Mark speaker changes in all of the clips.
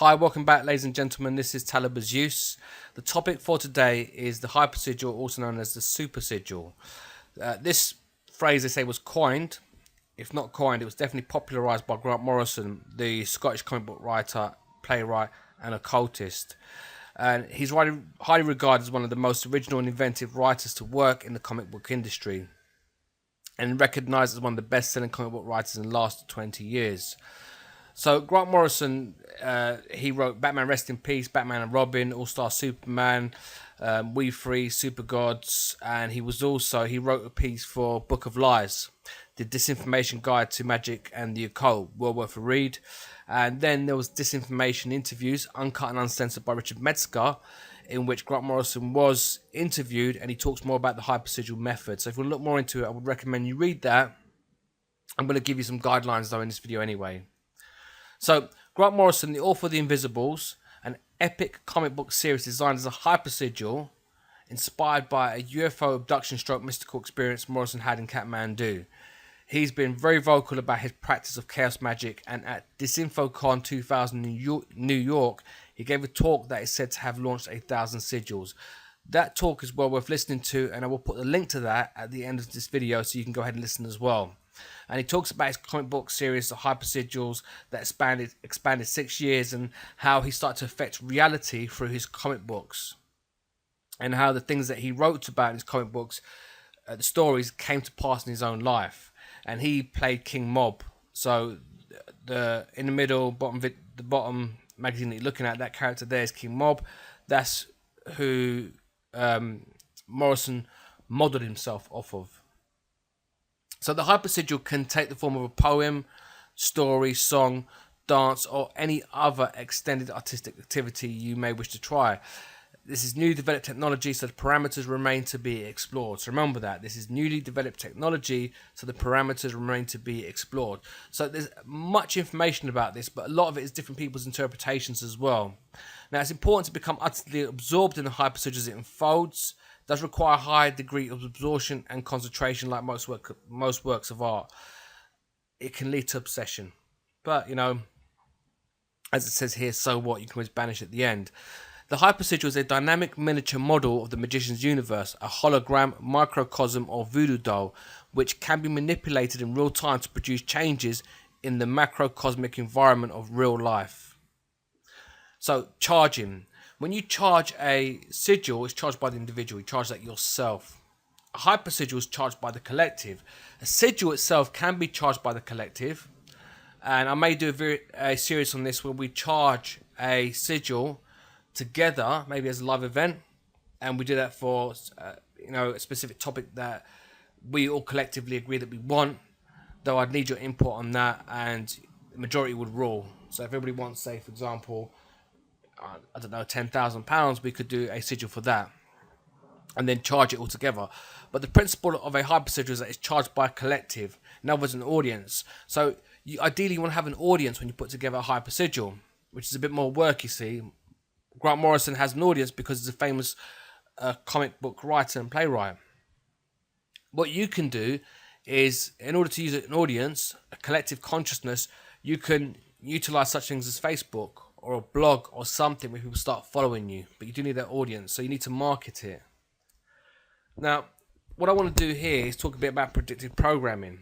Speaker 1: Hi, welcome back, ladies and gentlemen. This is Talibah Zues. The topic for today is the Hypersigil, also known as the Supersigil. This phrase, they say, was coined. If not coined, it was definitely popularised by Grant Morrison, the Scottish comic book writer, playwright, and occultist. And he's highly regarded as one of the most original and inventive writers to work in the comic book industry, and recognised as one of the best-selling comic book writers in the last 20 years. So Grant Morrison, he wrote Batman Rest in Peace, Batman and Robin, All-Star Superman, We Free, Super Gods, and he wrote a piece for Book of Lies, the Disinformation Guide to Magic and the Occult, well worth a read. And then there was Disinformation Interviews, Uncut and Uncensored by Richard Metzger, in which Grant Morrison was interviewed, and he talks more about the Hypersigil method. So if you want to look more into it, I would recommend you read that. I'm going to give you some guidelines though in this video anyway. So, Grant Morrison, the author of The Invisibles, an epic comic book series designed as a hypersigil, inspired by a UFO abduction stroke mystical experience Morrison had in Kathmandu. He's been very vocal about his practice of chaos magic, and at DisinfoCon 2000 in New York, he gave a talk that is said to have launched 1,000 sigils. That talk is well worth listening to, and I will put the link to that at the end of this video so you can go ahead and listen as well. And he talks about his comic book series, the Hypersigils, that expanded 6 years, and how he started to affect reality through his comic books, and how the things that he wrote about in his comic books, the stories, came to pass in his own life. And he played King Mob. So in the middle, the bottom magazine that you're looking at, that character there is King Mob. That's who Morrison modelled himself off of. So the Hypersigil can take the form of a poem, story, song, dance, or any other extended artistic activity you may wish to try. This is newly developed technology, so the parameters remain to be explored. So remember that. This is newly developed technology, so the parameters remain to be explored. So there's much information about this, but a lot of it is different people's interpretations as well. Now, it's important to become utterly absorbed in the Hypersigil as it unfolds. It does require a high degree of absorption and concentration, like most works of art. It can lead to obsession. But, as it says here, so what? You can always banish at the end. The Hypersigil is a dynamic miniature model of the magician's universe, a hologram, microcosm, or voodoo doll, which can be manipulated in real time to produce changes in the macrocosmic environment of real life. So, charging. When you charge a sigil, it's charged by the individual. You charge that yourself. A hypersigil is charged by the collective. A sigil itself can be charged by the collective. And I may do a series on this where we charge a sigil together, maybe as a live event. And we do that for a specific topic that we all collectively agree that we want. Though I'd need your input on that, and the majority would rule. So if everybody wants, say, for example, I don't know, £10,000, we could do a sigil for that and then charge it all together. But the principle of a hypersigil is that it's charged by a collective, in other words, an audience. So ideally you want to have an audience when you put together a hypersigil, which is a bit more work, you see. Grant Morrison has an audience because he's a famous comic book writer and playwright. What you can do is, in order to use an audience, a collective consciousness, you can utilize such things as Facebook or a blog or something where people start following you, but you do need that audience, so you need to market it. Now, what I want to do here is talk a bit about predictive programming.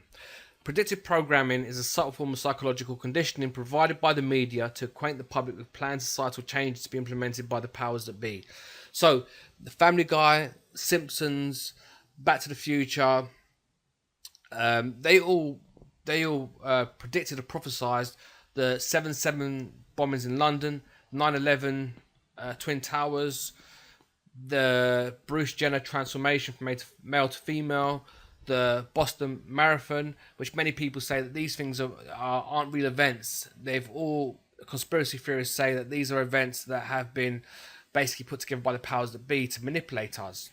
Speaker 1: Predictive programming is a subtle form of psychological conditioning provided by the media to acquaint the public with planned societal changes to be implemented by the powers that be. So, the Family Guy, Simpsons, Back to the Future, they all predicted or prophesized the 7/7 bombings in London, 9/11 Twin Towers, the Bruce Jenner transformation from male to female, the Boston Marathon, which many people say that these things aren't real events. Conspiracy theorists say that these are events that have been basically put together by the powers that be to manipulate us.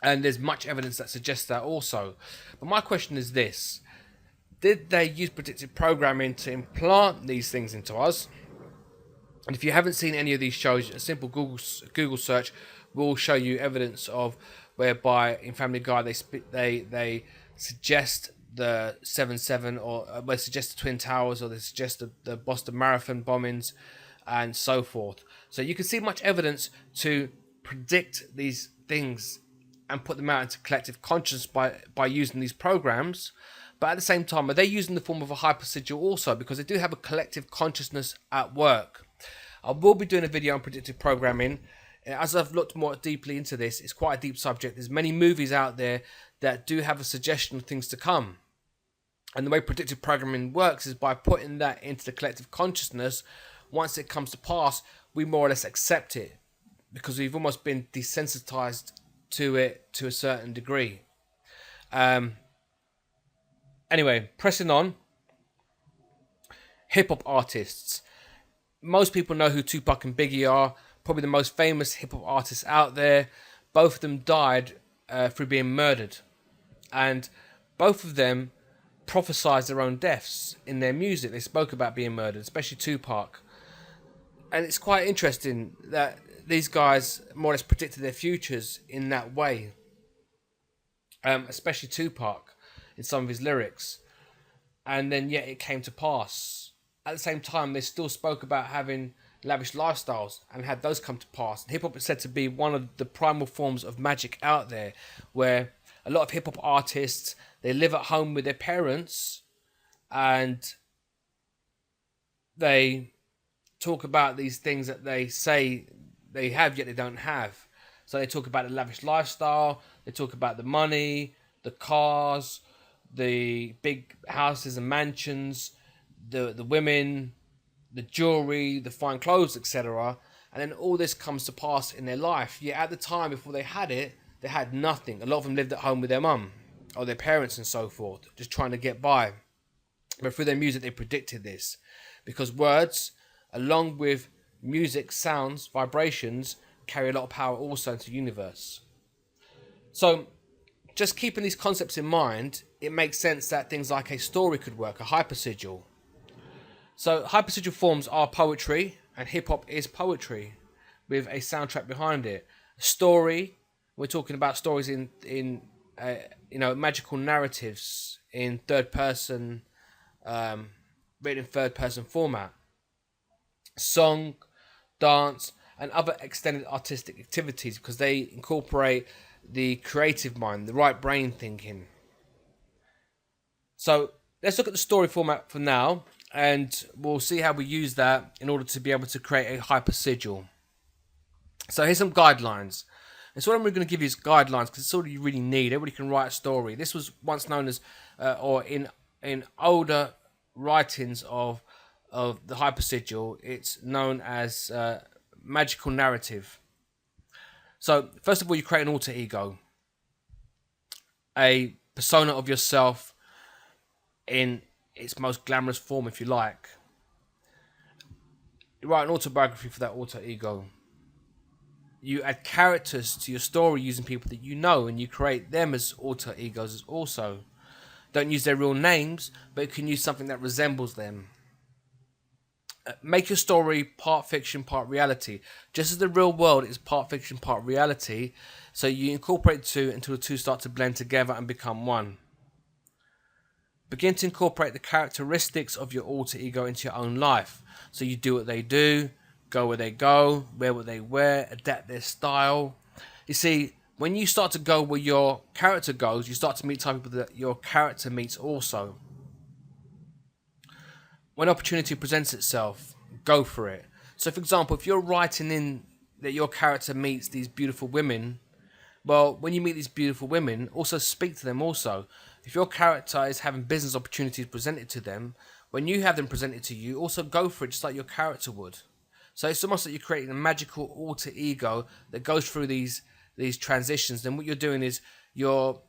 Speaker 1: And there's much evidence that suggests that also. But my question is this: did they use predictive programming to implant these things into us? And if you haven't seen any of these shows, a simple Google search will show you evidence of whereby in Family Guy they suggest the 7/7, or they suggest the Twin Towers, or they suggest the Boston Marathon bombings. and so forth. So you can see much evidence to predict these things and put them out into collective consciousness by using these programs. But at the same time, are they using the form of a hypersigil also? Because they do have a collective consciousness at work. I will be doing a video on predictive programming. As I've looked more deeply into this, it's quite a deep subject. There's many movies out there that do have a suggestion of things to come. And the way predictive programming works is by putting that into the collective consciousness. Once it comes to pass, we more or less accept it because we've almost been desensitized to it to a certain degree. Anyway, pressing on. Hip-hop artists. Most people know who Tupac and Biggie are. Probably the most famous hip-hop artists out there. Both of them died through being murdered. And both of them prophesized their own deaths in their music. They spoke about being murdered, especially Tupac. And it's quite interesting that these guys more or less predicted their futures in that way. Especially Tupac in some of his lyrics. And then yet it came to pass. At the same time, they still spoke about having lavish lifestyles and had those come to pass. And hip-hop is said to be one of the primal forms of magic out there, where a lot of hip-hop artists, they live at home with their parents and they talk about these things that they say they have yet they don't have. So they talk about the lavish lifestyle, they talk about the money, the cars, the big houses and mansions, the women, the jewelry, the fine clothes, etc. And then all this comes to pass in their life. Yet at the time before they had nothing. A lot of them lived at home with their mum or their parents and so forth, just trying to get by. But through their music, they predicted this. Because words, along with music, sounds, vibrations, carry a lot of power also into the universe. So, just keeping these concepts in mind, it makes sense that things like a story could work, a hypersigil. So, hypersigil forms are poetry, and hip-hop is poetry, with a soundtrack behind it. A story, we're talking about stories in magical narratives in third person, written in third person format. Song, dance, and other extended artistic activities because they incorporate the creative mind, the right brain thinking. So let's look at the story format for now, and we'll see how we use that in order to be able to create a hypersigil. So here's some guidelines. And so what I'm going to give you is guidelines because it's all you really need. Everybody can write a story. This was once known as, or in older writings of the hypersigil, it's known as magical narrative. So first of all, you create an alter ego, a persona of yourself in its most glamorous form, if you like. You write an autobiography for that alter ego. You add characters to your story using people that you know, and you create them as alter egos also. Don't use their real names, but you can use something that resembles them. Make your story part fiction, part reality. Just as the real world is part fiction, part reality, so you incorporate the two until the two start to blend together and become one. Begin to incorporate the characteristics of your alter ego into your own life. So you do what they do, go where they go, wear what they wear, adapt their style. You see, when you start to go where your character goes, you start to meet type of people that your character meets also. When opportunity presents itself, go for it. So for example, if you're writing in that your character meets these beautiful women, well, when you meet these beautiful women, also speak to them also. If your character is having business opportunities presented to them, when you have them presented to you, also go for it just like your character would. So it's almost like you're creating a magical alter ego that goes through these transitions. Then what you're doing is you're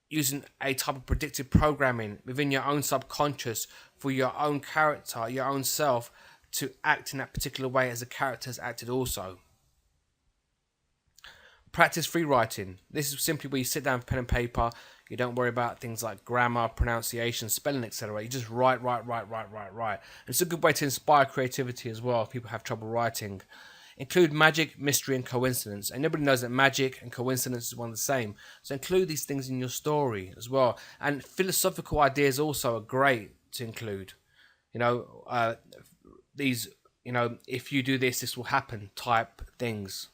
Speaker 1: using a type of predictive programming within your own subconscious for your own character, your own self, to act in that particular way as the character has acted also. Practice free writing. This is simply where you sit down with pen and paper. You don't worry about things like grammar, pronunciation, spelling, etc. You just write. And it's a good way to inspire creativity as well if people have trouble writing. Include magic, mystery, and coincidence. And everybody knows that magic and coincidence is one and the same. So include these things in your story as well. And philosophical ideas also are great to include. These if you do this, this will happen type things.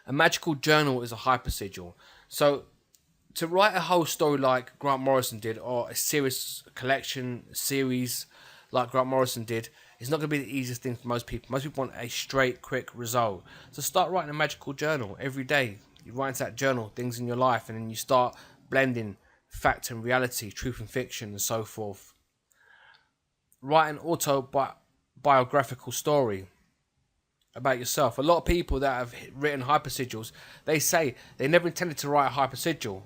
Speaker 1: A magical journal is a hypersigil. So to write a whole story like Grant Morrison did, or a series like Grant Morrison did, is not going to be the easiest thing for most people. Most people want a straight, quick result. So start writing a magical journal every day. You write into that journal things in your life, and then you start blending fact and reality, truth and fiction, and so forth. Write an autobiographical story about yourself. A lot of people that have written hypersigils, they say they never intended to write a hypersigil.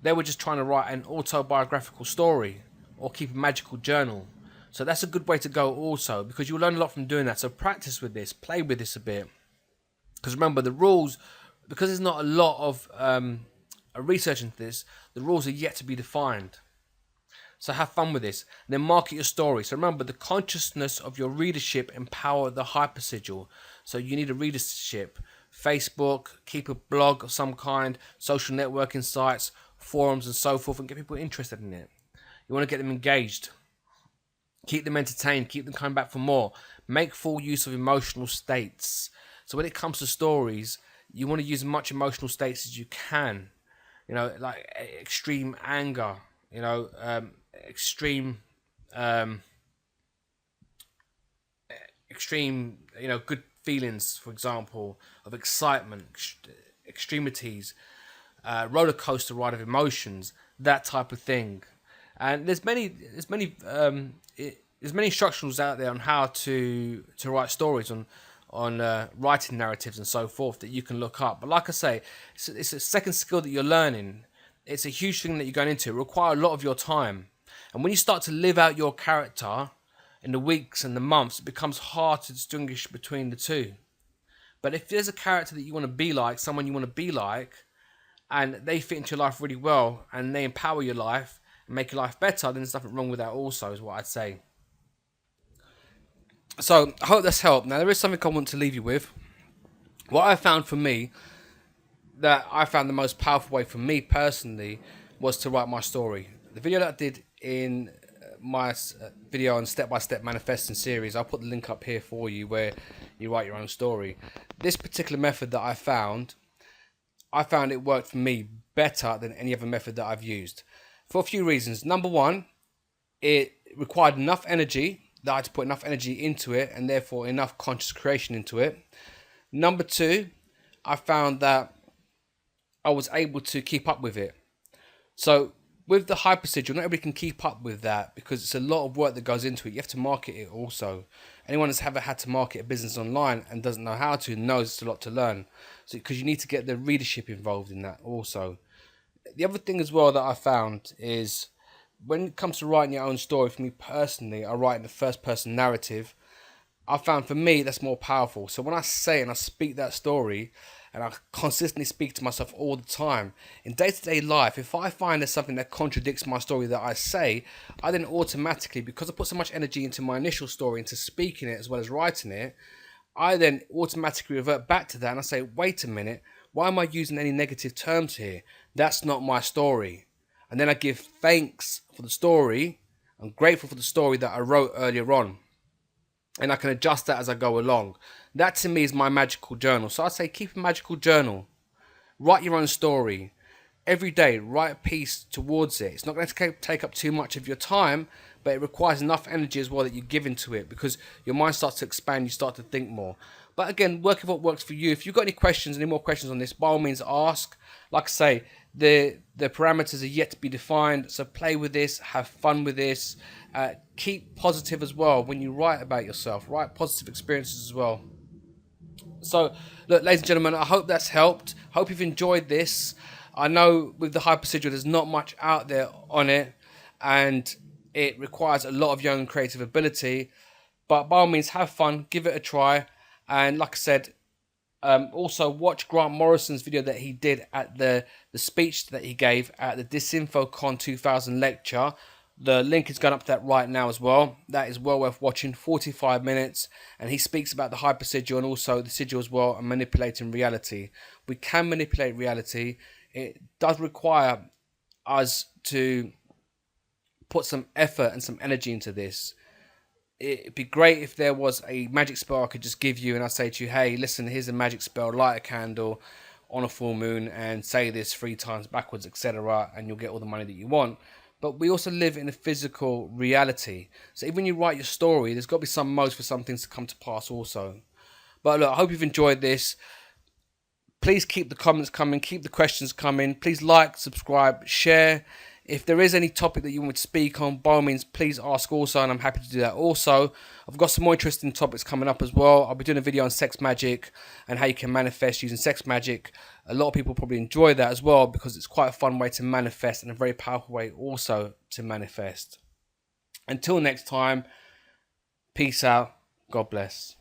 Speaker 1: They were just trying to write an autobiographical story or keep a magical journal. So that's a good way to go also, because you'll learn a lot from doing that. So practice with this, play with this a bit. Because remember, the rules, because there's not a lot of research into this, the rules are yet to be defined. So have fun with this. And then market your story. So remember, the consciousness of your readership empower the hypersigil. So you need a readership. Facebook, keep a blog of some kind, social networking sites, forums and so forth, and get people interested in it. You want to get them engaged. Keep them entertained. Keep them coming back for more. Make full use of emotional states. So when it comes to stories, you want to use as much emotional states as you can. Like extreme anger, extreme, good feelings, for example, of excitement, extremities, roller coaster ride of emotions, that type of thing. And there's many instructions out there on how to write stories, on writing narratives and so forth, that you can look up. But like I say, it's a second skill that you're learning. It's a huge thing that you're going into. It requires a lot of your time. And when you start to live out your character in the weeks and the months, it becomes hard to distinguish between the two. But if there's a character that you want to be like, someone you want to be like, and they fit into your life really well, and they empower your life and make your life better, then there's nothing wrong with that also, is what I'd say. So I hope that's helped. Now there is something I want to leave you with. What I found for me, that I found the most powerful way for me personally, was to write my story. The video that I did in my video on step-by-step manifesting series, I'll put the link up here for you, where you write your own story. This particular method that I found it worked for me better than any other method that I've used, for a few reasons. Number one, it required enough energy, that I had to put enough energy into it, and therefore enough conscious creation into it. Number two, I found that I was able to keep up with it. So with the hypersigil, not everybody can keep up with that, because it's a lot of work that goes into it. You have to market it also. Anyone that's ever had to market a business online and doesn't know how to knows it's a lot to learn. So because you need to get the readership involved in that also. The other thing as well that I found is, when it comes to writing your own story, for me personally, I write in the first person narrative. I found for me that's more powerful. So when I say and I speak that story, and I consistently speak to myself all the time, in day-to-day life, if I find there's something that contradicts my story that I say, I then automatically, because I put so much energy into my initial story, into speaking it as well as writing it, I then automatically revert back to that and I say, wait a minute, why am I using any negative terms here? That's not my story. And then I give thanks for the story. I'm grateful for the story that I wrote earlier on. And I can adjust that as I go along. That to me is my magical journal. So I say keep a magical journal. Write your own story. Every day, write a piece towards it. It's not going to take up too much of your time, but it requires enough energy as well that you give into it, because your mind starts to expand, you start to think more. But again, work with what works for you. If you've got any questions, any more questions on this, by all means ask. Like I say, the parameters are yet to be defined, so play with this, have fun with this. Keep positive as well when you write about yourself. Write positive experiences as well. So, look, ladies and gentlemen, I hope that's helped. Hope you've enjoyed this. I know with the Hypersigil, there's not much out there on it, and it requires a lot of young creative ability. But by all means, have fun, give it a try. And like I said, also watch Grant Morrison's video that he did at the speech that he gave at the DisinfoCon 2000 lecture. The link is going up to that right now as well. That is well worth watching, 45 minutes. And he speaks about the hypersigil and also the sigil as well, and manipulating reality. We can manipulate reality. It does require us to put some effort and some energy into this. it'd be great if there was a magic spell I could just give you and I say to you, hey, listen, here's a magic spell, light a candle on a full moon and say this 3 times backwards, etc., and you'll get all the money that you want. But we also live in a physical reality. So even when you write your story, there's got to be some modes for some things to come to pass also. But look, I hope you've enjoyed this. Please keep the comments coming, keep the questions coming. Please like, subscribe, share. If there is any topic that you want to speak on, by all means, please ask also, and I'm happy to do that also. I've got some more interesting topics coming up as well. I'll be doing a video on sex magic and how you can manifest using sex magic. A lot of people probably enjoy that as well because it's quite a fun way to manifest and a very powerful way also to manifest. Until next time, peace out. God bless.